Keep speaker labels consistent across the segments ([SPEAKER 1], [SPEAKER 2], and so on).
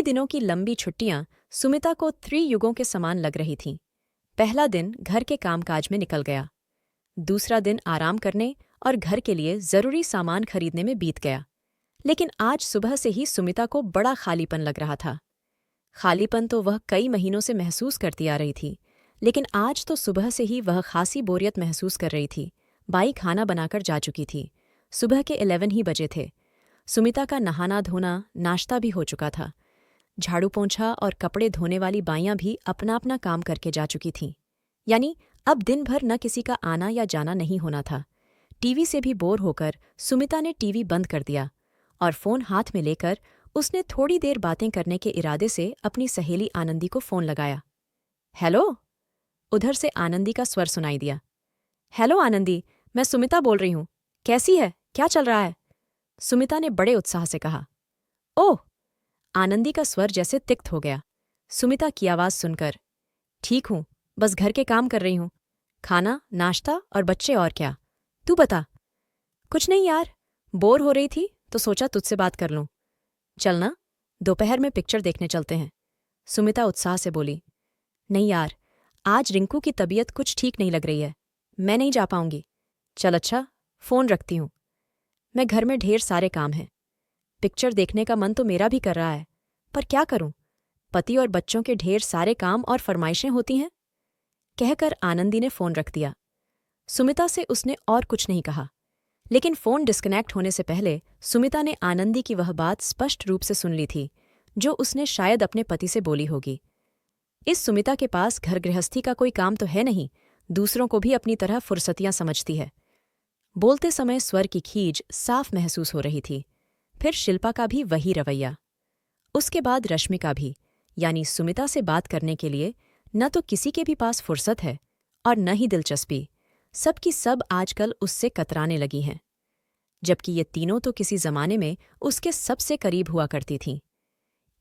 [SPEAKER 1] दिनों की लंबी छुट्टियां सुमिता को युगों के समान लग रही थीं। पहला दिन घर के कामकाज में निकल गया। दूसरा दिन आराम करने और घर के लिए जरूरी सामान खरीदने में बीत गया। लेकिन आज सुबह से ही सुमिता को बड़ा खालीपन लग रहा था। खालीपन तो वह कई महीनों से महसूस करती आ रही थी, लेकिन आज तो सुबह से ही वह खासी बोरियत महसूस कर रही थी। बाई खाना बनाकर जा चुकी थी। सुबह के 11 ही बजे थे। सुमिता का नहाना धोना, नाश्ता भी हो चुका था। झाड़ू पोंछा और कपड़े धोने वाली बाइयां भी अपना अपना काम करके जा चुकी थीं। यानी अब दिन भर न किसी का आना या जाना नहीं होना था। टीवी से भी बोर होकर सुमिता ने टीवी बंद कर दिया और फोन हाथ में लेकर उसने थोड़ी देर बातें करने के इरादे से अपनी सहेली आनंदी को फोन लगाया। हेलो, उधर से आनंदी का स्वर सुनाई दिया। हेलो आनंदी, मैं सुमिता बोल रही हूँ। कैसी है, क्या चल रहा है? सुमिता ने बड़े उत्साह से कहा। ओह, आनंदी का स्वर जैसे तिक्त हो गया। सुमिता की आवाज सुनकर, ठीक हूं, बस घर के काम कर रही हूं। खाना, नाश्ता और बच्चे, और क्या? तू बता। कुछ नहीं यार, बोर हो रही थी तो सोचा तुझसे बात कर लूं। चलना, दोपहर में पिक्चर देखने चलते हैं। सुमिता उत्साह से बोली। नहीं यार, आज रिंकू की तबीयत कुछ ठीक नहीं लग रही है, मैं नहीं जा पाऊंगी। चल अच्छा, फोन रखती हूं। मैं घर में ढेर सारे काम हैं। पिक्चर देखने का मन तो मेरा भी कर रहा है, पर क्या करूं? पति और बच्चों के ढेर सारे काम और फरमाइशें होती हैं। कहकर आनंदी ने फोन रख दिया। सुमिता से उसने और कुछ नहीं कहा, लेकिन फोन डिस्कनेक्ट होने से पहले सुमिता ने आनंदी की वह बात स्पष्ट रूप से सुन ली थी, जो उसने शायद अपने पति से बोली होगी। इस सुमिता के पास घर गृहस्थी का कोई काम तो है नहीं, दूसरों को भी अपनी तरह फुर्सतियां समझती है। बोलते समय स्वर की खींच साफ महसूस हो रही थी। फिर शिल्पा का भी वही रवैया। उसके बाद रश्मिका भी, यानी सुमिता से बात करने के लिए न तो किसी के भी पास फुर्सत है और न ही दिलचस्पी। सबकी सब आजकल उससे कतराने लगी हैं, जबकि ये तीनों तो किसी जमाने में उसके सबसे करीब हुआ करती थीं।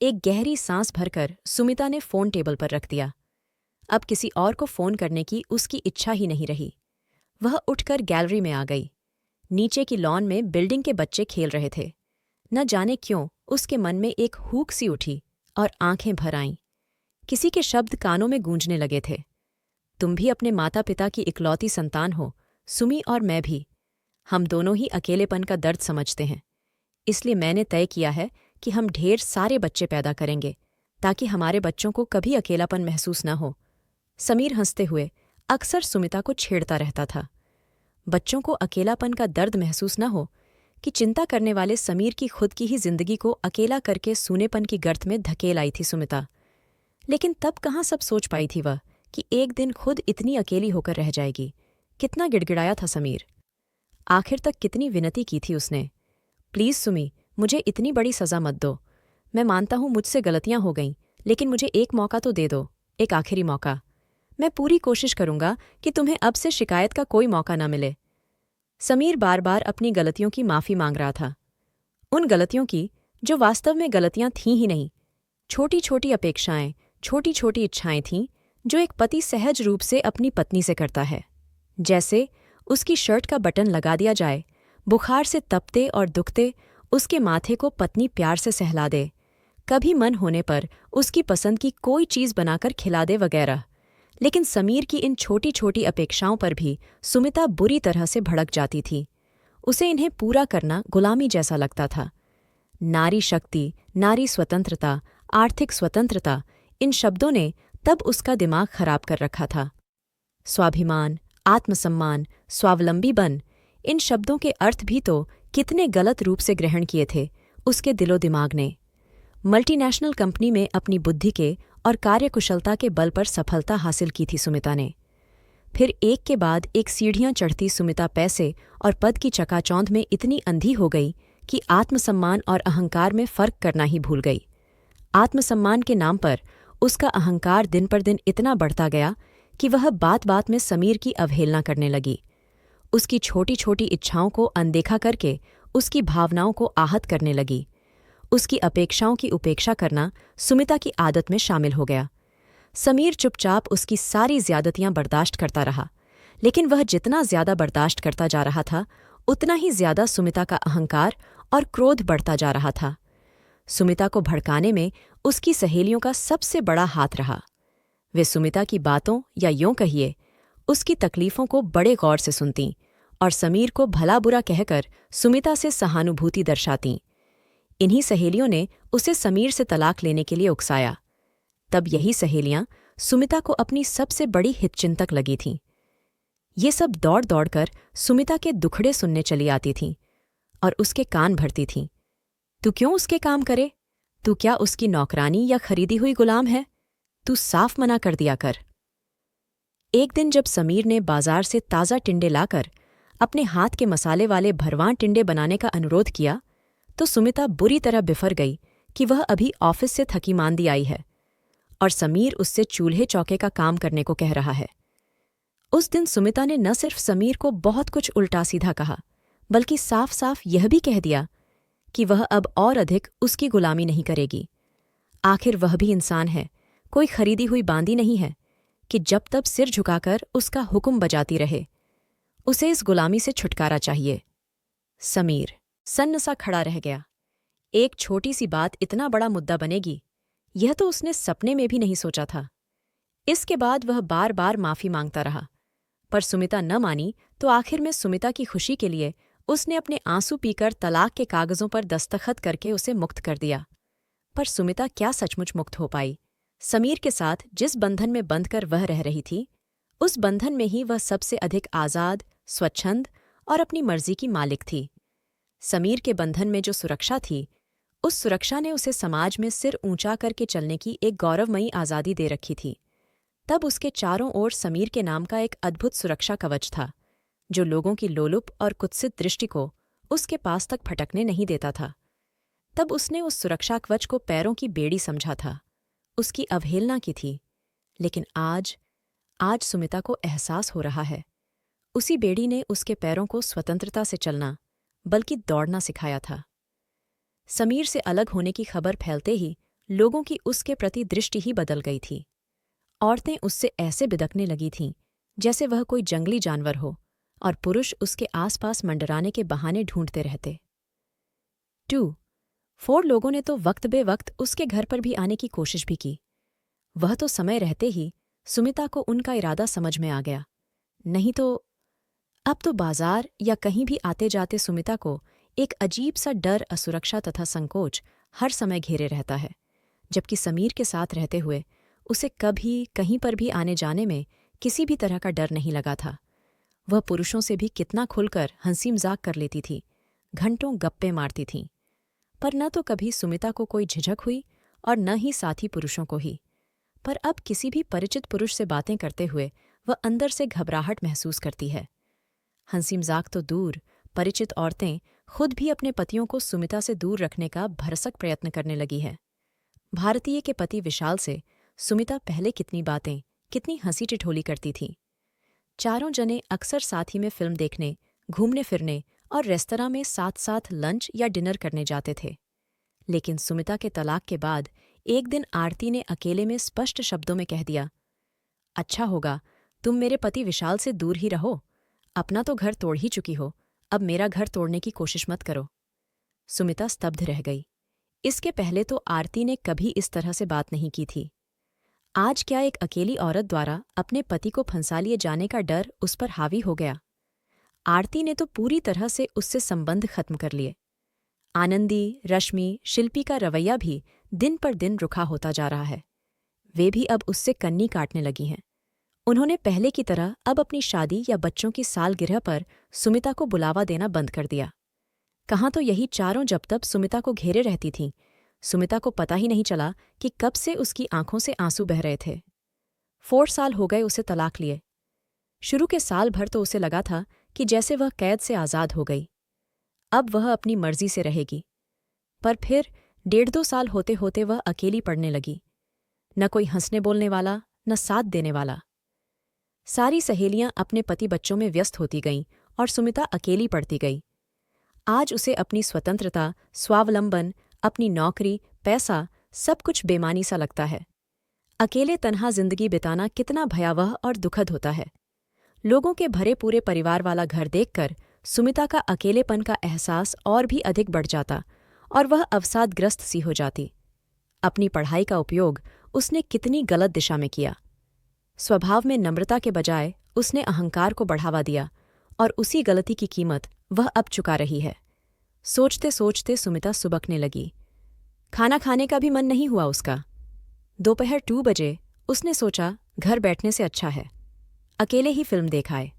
[SPEAKER 1] एक गहरी सांस भरकर सुमिता ने फोन टेबल पर रख दिया। अब किसी और को फोन करने की उसकी इच्छा ही नहीं रही। वह उठकर गैलरी में आ गई। नीचे की लॉन में बिल्डिंग के बच्चे खेल रहे थे। न जाने क्यों उसके मन में एक हूक सी उठी और आंखें भर आईं। किसी के शब्द कानों में गूंजने लगे थे। तुम भी अपने माता पिता की इकलौती संतान हो, सुमी और मैं भी। हम दोनों ही अकेलेपन का दर्द समझते हैं। इसलिए मैंने तय किया है कि हम ढेर सारे बच्चे पैदा करेंगे, ताकि हमारे बच्चों को कभी अकेलापन महसूस न हो। समीर हंसते हुए अक्सर सुमिता को छेड़ता रहता था। बच्चों को अकेलापन का दर्द महसूस न हो कि चिंता करने वाले समीर की खुद की ही जिंदगी को अकेला करके सूनेपन की गर्त में धकेल आई थी सुमिता। लेकिन तब कहाँ सब सोच पाई थी वह कि एक दिन खुद इतनी अकेली होकर रह जाएगी। कितना गिड़गिड़ाया था समीर। आखिर तक कितनी विनती की थी उसने। प्लीज सुमी, मुझे इतनी बड़ी सजा मत दो। मैं मानता हूं मुझसे गलतियां हो गईं, लेकिन मुझे एक मौका तो दे दो, एक आखिरी मौका। मैं पूरी कोशिश करूंगा कि तुम्हें अब से शिकायत का कोई मौका न मिले। समीर बार बार अपनी गलतियों की माफी मांग रहा था। उन गलतियों की जो वास्तव में गलतियां थीं ही नहीं। छोटी छोटी अपेक्षाएं, छोटी छोटी इच्छाएं थीं जो एक पति सहज रूप से अपनी पत्नी से करता है। जैसे उसकी शर्ट का बटन लगा दिया जाए, बुखार से तपते और दुखते उसके माथे को पत्नी प्यार से सहला दे, कभी मन होने पर उसकी पसंद की कोई चीज बनाकर खिला दे वगैरह। लेकिन समीर की इन छोटी छोटी अपेक्षाओं पर भी सुमिता बुरी तरह से भड़क जाती थी। उसे इन्हें पूरा करना गुलामी जैसा लगता था। नारी शक्ति, नारी स्वतंत्रता, आर्थिक स्वतंत्रता, इन शब्दों ने तब उसका दिमाग खराब कर रखा था। स्वाभिमान, आत्मसम्मान, स्वावलंबी बन, इन शब्दों के अर्थ भी तो कितने गलत रूप से ग्रहण किए थे उसके दिलो दिमाग ने। मल्टीनेशनल कंपनी में अपनी बुद्धि के और कार्यकुशलता के बल पर सफलता हासिल की थी सुमिता ने। फिर एक के बाद एक सीढ़ियां चढ़ती सुमिता पैसे और पद की चकाचौंध में इतनी अंधी हो गई कि आत्मसम्मान और अहंकार में फर्क करना ही भूल गई। आत्मसम्मान के नाम पर उसका अहंकार दिन पर दिन इतना बढ़ता गया कि वह बात बात में समीर की अवहेलना करने लगी। उसकी छोटी छोटी इच्छाओं को अनदेखा करके उसकी भावनाओं को आहत करने लगी। उसकी अपेक्षाओं की उपेक्षा करना सुमिता की आदत में शामिल हो गया। समीर चुपचाप उसकी सारी ज्यादतियां बर्दाश्त करता रहा, लेकिन वह जितना ज्यादा बर्दाश्त करता जा रहा था, उतना ही ज्यादा सुमिता का अहंकार और क्रोध बढ़ता जा रहा था। सुमिता को भड़काने में उसकी सहेलियों का सबसे बड़ा हाथ रहा। वे सुमिता की बातों या यूं कहिए उसकी तकलीफों को बड़े गौर से सुनतीं और समीर को भला बुरा कहकर सुमिता से सहानुभूति दर्शातीं। इन्हीं सहेलियों ने उसे समीर से तलाक लेने के लिए उकसाया। तब यही सहेलियां सुमिता को अपनी सबसे बड़ी हितचिंतक लगी थीं। ये सब दौड़ दौड़कर सुमिता के दुखड़े सुनने चली आती थीं और उसके कान भरती थीं। तू क्यों उसके काम करे? तू क्या उसकी नौकरानी या खरीदी हुई गुलाम है? तू साफ मना कर दिया कर। एक दिन जब समीर ने बाजार से ताज़ा टिंडे लाकर अपने हाथ के मसाले वाले भरवां टिंडे बनाने का अनुरोध किया तो सुमिता बुरी तरह बिफर गई कि वह अभी ऑफिस से थकी मांदी आई है और समीर उससे चूल्हे चौके का काम करने को कह रहा है। उस दिन सुमिता ने न सिर्फ समीर को बहुत कुछ उल्टा सीधा कहा बल्कि साफ साफ यह भी कह दिया कि वह अब और अधिक उसकी गुलामी नहीं करेगी। आखिर वह भी इंसान है, कोई खरीदी हुई बांदी नहीं है कि जब तब सिर झुकाकर उसका हुक्म बजाती रहे। उसे इस गुलामी से छुटकारा चाहिए। समीर सन्नसा खड़ा रह गया। एक छोटी सी बात इतना बड़ा मुद्दा बनेगी, यह तो उसने सपने में भी नहीं सोचा था। इसके बाद वह बार बार माफी मांगता रहा, पर सुमिता न मानी तो आखिर में सुमिता की खुशी के लिए उसने अपने आंसू पीकर तलाक के कागजों पर दस्तखत करके उसे मुक्त कर दिया। पर सुमिता क्या सचमुच मुक्त हो पाई? समीर के साथ जिस बंधन में बंधकर वह रह रही थी, उस बंधन में ही वह सबसे अधिक आज़ाद, स्वच्छंद और अपनी मर्जी की मालिक थी। समीर के बंधन में जो सुरक्षा थी, उस सुरक्षा ने उसे समाज में सिर ऊंचा करके चलने की एक गौरवमयी आज़ादी दे रखी थी। तब उसके चारों ओर समीर के नाम का एक अद्भुत सुरक्षा कवच था, जो लोगों की लोलुप और कुत्सित दृष्टि को उसके पास तक फटकने नहीं देता था। तब उसने उस सुरक्षा कवच को पैरों की बेड़ी समझा था, उसकी अवहेलना की थी। लेकिन आज सुमिता को एहसास हो रहा है, उसी बेड़ी ने उसके पैरों को स्वतंत्रता से चलना बल्कि दौड़ना सिखाया था। समीर से अलग होने की खबर फैलते ही लोगों की उसके प्रति दृष्टि ही बदल गई थी। औरतें उससे ऐसे बिदकने लगी थीं जैसे वह कोई जंगली जानवर हो और पुरुष उसके आसपास मंडराने के बहाने ढूंढते रहते। 4 लोगों ने तो वक्त बेवक्त उसके घर पर भी आने की कोशिश भी की। वह तो समय रहते ही सुमिता को उनका इरादा समझ में आ गया। नहीं तो अब तो बाजार या कहीं भी आते जाते सुमिता को एक अजीब सा डर, असुरक्षा तथा संकोच हर समय घेरे रहता है, जबकि समीर के साथ रहते हुए उसे कभी कहीं पर भी आने जाने में किसी भी तरह का डर नहीं लगा था। वह पुरुषों से भी कितना खुलकर हंसी मजाक कर लेती थी, घंटों गप्पे मारती थीं, पर न तो कभी सुमिता को कोई झिझक हुई और न ही साथी पुरुषों को ही। पर अब किसी भी परिचित पुरुष से बातें करते हुए वह अंदर से घबराहट महसूस करती है। हंसी मजाक तो दूर, परिचित औरतें खुद भी अपने पतियों को सुमिता से दूर रखने का भरसक प्रयत्न करने लगी है। भारतीय के पति विशाल से सुमिता पहले कितनी बातें, कितनी हंसी टिठोली करती थी। चारों जने अक्सर साथ ही में फिल्म देखने, घूमने फिरने और रेस्तरां में साथ साथ लंच या डिनर करने जाते थे। लेकिन सुमिता के तलाक के बाद एक दिन आरती ने अकेले में स्पष्ट शब्दों में कह दिया, अच्छा होगा तुम मेरे पति विशाल से दूर ही रहो। अपना तो घर तोड़ ही चुकी हो, अब मेरा घर तोड़ने की कोशिश मत करो। सुमिता स्तब्ध रह गई। इसके पहले तो आरती ने कभी इस तरह से बात नहीं की थी। आज क्या एक अकेली औरत द्वारा अपने पति को फंसा लिए जाने का डर उस पर हावी हो गया। आरती ने तो पूरी तरह से उससे संबंध खत्म कर लिए। आनंदी, रश्मि, शिल्पी का रवैया भी दिन पर दिन रुखा होता जा रहा है। वे भी अब उससे कन्नी काटने लगी हैं। उन्होंने पहले की तरह अब अपनी शादी या बच्चों की सालगिरह पर सुमिता को बुलावा देना बंद कर दिया। कहाँ तो यही चारों जब तब सुमिता को घेरे रहती थीं, सुमिता को पता ही नहीं चला कि कब से उसकी आंखों से आंसू बह रहे थे। 4 साल हो गए उसे तलाक लिए। शुरू के साल भर तो उसे लगा था कि जैसे वह कैद से आज़ाद हो गई, अब वह अपनी मर्जी से रहेगी। पर फिर 1.5-2 साल होते होते वह अकेली पड़ने लगी। न कोई हंसने बोलने वाला, न साथ देने वाला। सारी सहेलियां अपने पति बच्चों में व्यस्त होती गईं और सुमिता अकेली पड़ती गई। आज उसे अपनी स्वतंत्रता, स्वावलंबन, अपनी नौकरी, पैसा सब कुछ बेमानी सा लगता है। अकेले तन्हा जिंदगी बिताना कितना भयावह और दुखद होता है। लोगों के भरे पूरे परिवार वाला घर देखकर सुमिता का अकेलेपन का एहसास और भी अधिक बढ़ जाता और वह अवसादग्रस्त सी हो जाती। अपनी पढ़ाई का उपयोग उसने कितनी गलत दिशा में किया। स्वभाव में नम्रता के बजाय उसने अहंकार को बढ़ावा दिया और उसी गलती की कीमत वह अब चुका रही है। सोचते सोचते सुमिता सुबकने लगी। खाना खाने का भी मन नहीं हुआ उसका। दोपहर 2 बजे उसने सोचा घर बैठने से अच्छा है, अकेले ही फिल्म देख आए।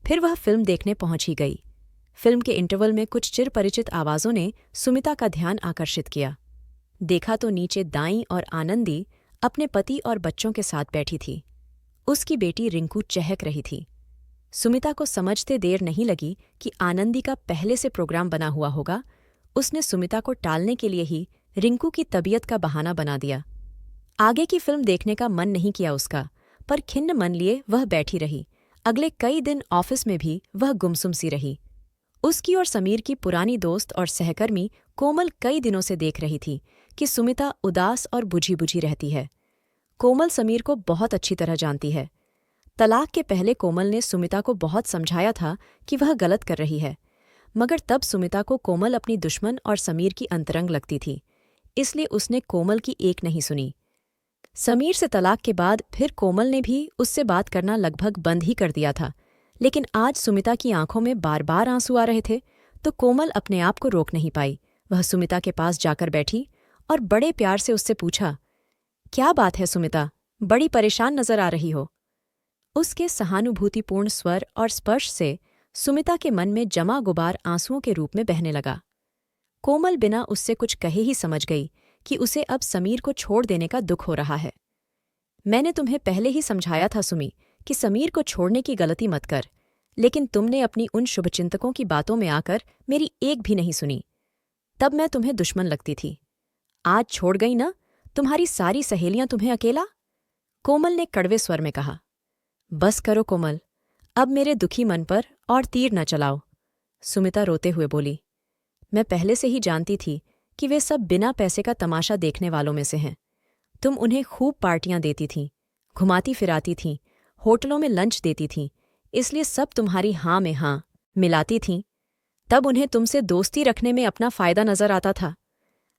[SPEAKER 1] फिर वह फिल्म देखने पहुंच ही गई। फिल्म के इंटरवल में कुछ चिरपरिचित आवाज़ों ने सुमिता का ध्यान आकर्षित किया। देखा तो नीचे दाई और आनंदी अपने पति और बच्चों के साथ बैठी थी। उसकी बेटी रिंकू चहक रही थी। सुमिता को समझते देर नहीं लगी कि आनंदी का पहले से प्रोग्राम बना हुआ होगा। उसने सुमिता को टालने के लिए ही रिंकू की तबीयत का बहाना बना दिया। आगे की फिल्म देखने का मन नहीं किया उसका, पर खिन्न मन लिए वह बैठी रही। अगले कई दिन ऑफिस में भी वह गुमसुम सी रही। उसकी और समीर की पुरानी दोस्त और सहकर्मी कोमल कई दिनों से देख रही थी कि सुमिता उदास और बुझी बुझी रहती है। कोमल समीर को बहुत अच्छी तरह जानती है। तलाक के पहले कोमल ने सुमिता को बहुत समझाया था कि वह गलत कर रही है, मगर तब सुमिता को कोमल अपनी दुश्मन और समीर की अंतरंग लगती थी, इसलिए उसने कोमल की एक नहीं सुनी। समीर से तलाक के बाद फिर कोमल ने भी उससे बात करना लगभग बंद ही कर दिया था, लेकिन आज सुमिता की आंखों में बार बार आंसू आ रहे थे तो कोमल अपने आप को रोक नहीं पाई। वह सुमिता के पास जाकर बैठी और बड़े प्यार से उससे पूछा, क्या बात है सुमिता, बड़ी परेशान नजर आ रही हो। उसके सहानुभूतिपूर्ण स्वर और स्पर्श से सुमिता के मन में जमा गुबार आंसुओं के रूप में बहने लगा। कोमल बिना उससे कुछ कहे ही समझ गई कि उसे अब समीर को छोड़ देने का दुख हो रहा है। मैंने तुम्हें पहले ही समझाया था सुमी कि समीर को छोड़ने की गलती मत कर, लेकिन तुमने अपनी उन शुभचिंतकों की बातों में आकर मेरी एक भी नहीं सुनी। तब मैं तुम्हें दुश्मन लगती थी। आज छोड़ गई ना तुम्हारी सारी सहेलियां तुम्हें अकेला। कोमल ने कड़वे स्वर में कहा। बस करो कोमल, अब मेरे दुखी मन पर और तीर न चलाओ, सुमिता रोते हुए बोली। मैं पहले से ही जानती थी कि वे सब बिना पैसे का तमाशा देखने वालों में से हैं। तुम उन्हें खूब पार्टियां देती थीं, घुमाती फिराती थीं, होटलों में लंच देती थीं, इसलिए सब तुम्हारी हाँ में हाँ मिलाती थीं। तब उन्हें तुमसे दोस्ती रखने में अपना फायदा नजर आता था,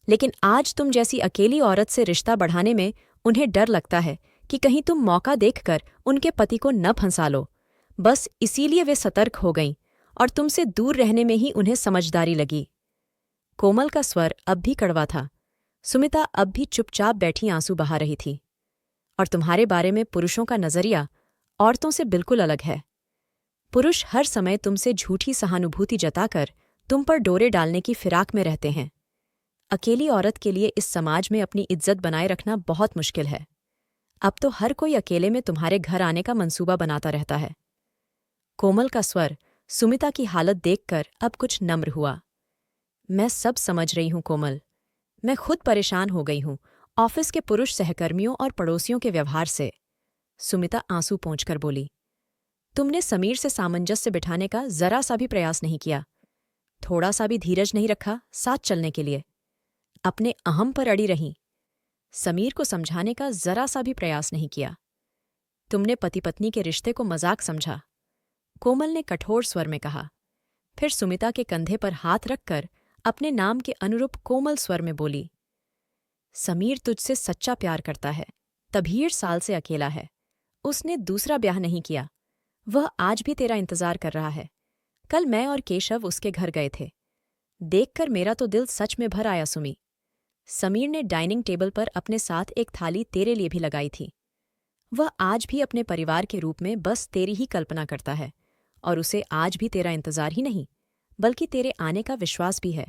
[SPEAKER 1] लेकिन आज तुम जैसी अकेली औरत से रिश्ता बढ़ाने में उन्हें डर लगता है कि कहीं तुम मौका देखकर उनके पति को न फंसा लो। बस इसीलिए वे सतर्क हो गईं और तुमसे दूर रहने में ही उन्हें समझदारी लगी। कोमल का स्वर अब भी कड़वा था। सुमिता अब भी चुपचाप बैठी आंसू बहा रही थी। और तुम्हारे बारे में पुरुषों का नजरिया औरतों से बिल्कुल अलग है। पुरुष हर समय तुमसे झूठी सहानुभूति जताकर तुम पर डोरे डालने की फिराक में रहते हैं। अकेली औरत के लिए इस समाज में अपनी इज्जत बनाए रखना बहुत मुश्किल है। अब तो हर कोई अकेले में तुम्हारे घर आने का मंसूबा बनाता रहता है। कोमल का स्वर सुमिता की हालत देखकर अब कुछ नम्र हुआ। मैं सब समझ रही हूं कोमल, मैं खुद परेशान हो गई हूं ऑफिस के पुरुष सहकर्मियों और पड़ोसियों के व्यवहार से। सुमिता आंसू पोंछकर बोली। तुमने समीर से सामंजस्य बिठाने का जरा सा भी प्रयास नहीं किया, थोड़ा सा भी धीरज नहीं रखा साथ चलने के लिए। अपने अहम पर अड़ी रहीं। समीर को समझाने का जरा सा भी प्रयास नहीं किया। तुमने पति पत्नी के रिश्ते को मजाक समझा, कोमल ने कठोर स्वर में कहा। फिर सुमिता के कंधे पर हाथ रखकर अपने नाम के अनुरूप कोमल स्वर में बोली। समीर तुझसे सच्चा प्यार करता है, तबीर साल से अकेला है। उसने दूसरा ब्याह नहीं किया। वह आज भी तेरा इंतजार कर रहा है। कल मैं और केशव उसके घर गए थे। देखकर मेरा तो दिल सच में भर आया सुमी। समीर ने डाइनिंग टेबल पर अपने साथ एक थाली तेरे लिए भी लगाई थी। वह आज भी अपने परिवार के रूप में बस तेरी ही कल्पना करता है और उसे आज भी तेरा इंतजार ही नहीं बल्कि तेरे आने का विश्वास भी है।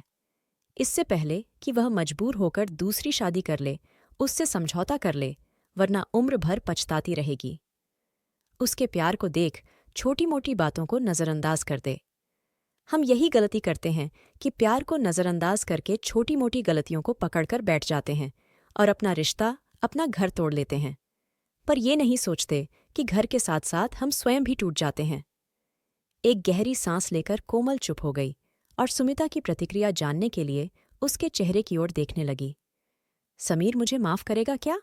[SPEAKER 1] इससे पहले कि वह मजबूर होकर दूसरी शादी कर ले, उससे समझौता कर ले, वरना उम्र भर पछताती रहेगी। उसके प्यार को देख छोटी मोटी बातों को नज़रअंदाज कर दे। हम यही गलती करते हैं कि प्यार को नज़रअंदाज करके छोटी मोटी गलतियों को पकड़कर बैठ जाते हैं और अपना रिश्ता, अपना घर तोड़ लेते हैं। पर ये नहीं सोचते कि घर के साथ साथ हम स्वयं भी टूट जाते हैं। एक गहरी सांस लेकर कोमल चुप हो गई और सुमिता की प्रतिक्रिया जानने के लिए उसके चेहरे की ओर देखने लगी। समीर मुझे माफ करेगा क्या?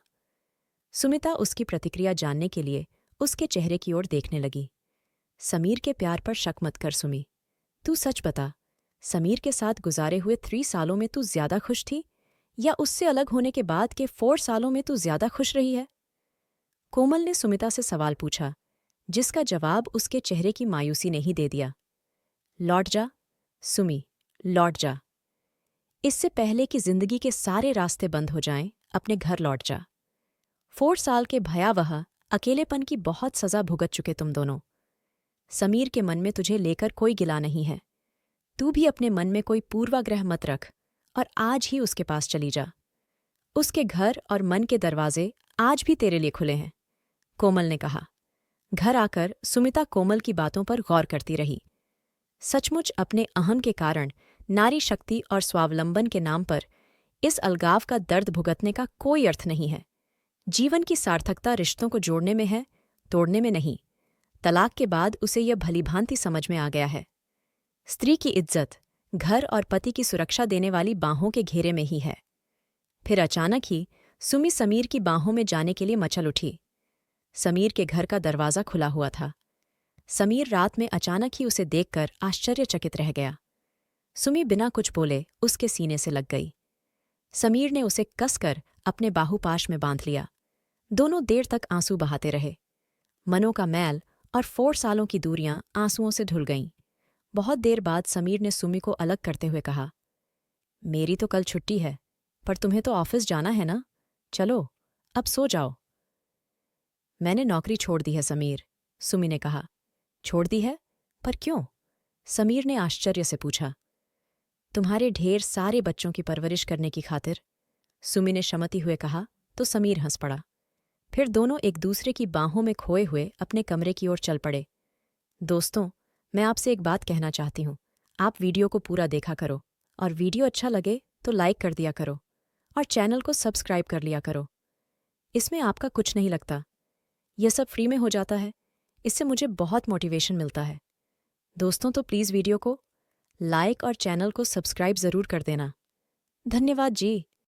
[SPEAKER 1] सुमिता उसकी प्रतिक्रिया जानने के लिए उसके चेहरे की ओर देखने लगी। समीर के प्यार पर शक मत कर सुमी। तू सच बता, समीर के साथ गुजारे हुए 3 सालों में तू ज्यादा खुश थी या उससे अलग होने के बाद के 4 सालों में तू ज्यादा खुश रही है? कोमल ने सुमिता से सवाल पूछा, जिसका जवाब उसके चेहरे की मायूसी ने ही दे दिया। लौट जा, सुमी, लौट जा। इससे पहले कि जिंदगी के सारे रास्ते बंद हो जाएं, अपने घर लौट जा। 4 साल के भयावह अकेलेपन की बहुत सजा भुगत चुके तुम दोनों। समीर के मन में तुझे लेकर कोई गिला नहीं है। तू भी अपने मन में कोई पूर्वाग्रह मत रख और आज ही उसके पास चली जा। उसके घर और मन के दरवाजे आज भी तेरे लिए खुले हैं, कोमल ने कहा। घर आकर सुमिता कोमल की बातों पर गौर करती रही। सचमुच अपने अहम के कारण नारी शक्ति और स्वावलंबन के नाम पर इस अलगाव का दर्द भुगतने का कोई अर्थ नहीं है। जीवन की सार्थकता रिश्तों को जोड़ने में है, तोड़ने में नहीं। तलाक के बाद उसे यह भलीभांति समझ में आ गया है। स्त्री की इज्जत घर और पति की सुरक्षा देने वाली बाहों के घेरे में ही है। फिर अचानक ही सुमी समीर की बाहों में जाने के लिए मचल उठी। समीर के घर का दरवाज़ा खुला हुआ था। समीर रात में अचानक ही उसे देखकर आश्चर्यचकित रह गया। सुमी बिना कुछ बोले उसके सीने से लग गई। समीर ने उसे कसकर अपने बाहुपाश में बांध लिया। दोनों देर तक आंसू बहाते रहे। मनों का मैल और 4 सालों की दूरियां आंसुओं से धुल गईं। बहुत देर बाद समीर ने सुमी को अलग करते हुए कहा, मेरी तो कल छुट्टी है, पर तुम्हें तो ऑफिस जाना है ना? चलो, अब सो जाओ। मैंने नौकरी छोड़ दी है समीर, सुमी ने कहा। छोड़ दी है? पर क्यों? समीर ने आश्चर्य से पूछा। तुम्हारे ढेर सारे बच्चों की परवरिश करने की खातिर, सुमी ने शमती हुए कहा तो समीर हंस पड़ा। फिर दोनों एक दूसरे की बाहों में खोए हुए अपने कमरे की ओर चल पड़े। दोस्तों, मैं आपसे एक बात कहना चाहती हूँ। आप वीडियो को पूरा देखा करो और वीडियो अच्छा लगे तो लाइक कर दिया करो और चैनल को सब्सक्राइब कर लिया करो। इसमें आपका कुछ नहीं लगता। यह सब फ्री में हो जाता है। इससे मुझे बहुत मोटिवेशन मिलता है। दोस्तों, तो प्लीज़ वीडियो को लाइक और चैनल को सब्सक्राइब ज़रूर कर देना। धन्यवाद जी।